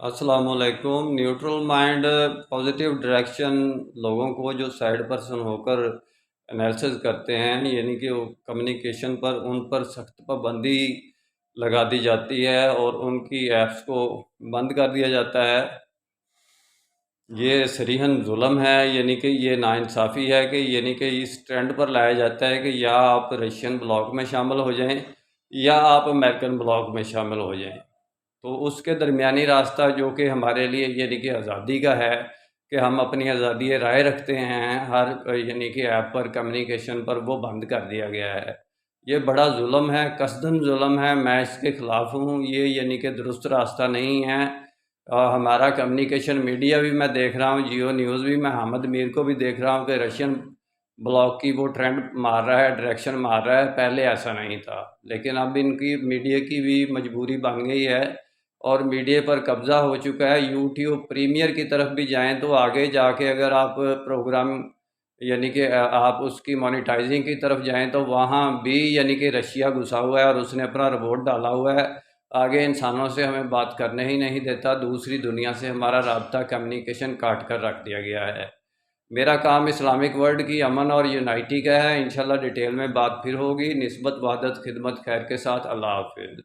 अस्सलाम वालेकुम। Neutral mind positive direction लोगों को जो साइड पर्सन होकर एनालिसिस करते हैं, यानी कि वो कम्युनिकेशन पर उन पर सख्त पाबंदी लगा दी जाती है और उनकी ऐप्स को बंद कर दिया जाता है। ये सरीहन जुल्म है, यानी कि ये नाइंसाफ़ी है कि यानी कि इस ट्रेंड पर लाया जाता है कि या आप रशियन ब्लॉक में शामिल हो जाएं या आप अमेरिकन ब्लॉक में शामिल हो जाएं। तो उसके दरमियानी रास्ता जो कि हमारे लिए यानी कि आज़ादी का है कि हम अपनी आज़ादी राय रखते हैं हर यानी कि ऐप पर कम्युनिकेशन पर, वो बंद कर दिया गया है। ये बड़ा जुल्म है, कसदन जुल्म है। मैं इसके ख़िलाफ़ हूँ। ये यानी कि दुरुस्त रास्ता नहीं है। हमारा कम्युनिकेशन मीडिया भी मैं देख रहा हूँ, जियो न्यूज़ भी, मैं अहमद मीर को भी देख रहा हूँ कि रशियन ब्लॉक की वो ट्रेंड मार रहा है, डायरेक्शन मार रहा है। पहले ऐसा नहीं था, लेकिन अब इनकी मीडिया की भी मजबूरी बन गई है और मीडिया पर कब्ज़ा हो चुका है। यूट्यूब प्रीमियर की तरफ भी जाएं तो आगे जाके अगर आप प्रोग्राम यानी कि आप उसकी मोनेटाइजिंग की तरफ जाएं तो वहाँ भी यानी कि रशिया घुसा हुआ है और उसने अपना रोबोट डाला हुआ है। आगे इंसानों से हमें बात करने ही नहीं देता, दूसरी दुनिया से हमारा राब्ता कम्युनिकेशन काट कर रख दिया गया है। मेरा काम इस्लामिक वर्ल्ड की अमन और यूनाइटी का है। इंशाल्लाह डिटेल में बात फिर होगी। निस्बत वहदत खिदमत खैर के साथ। अल्लाह हाफिज़।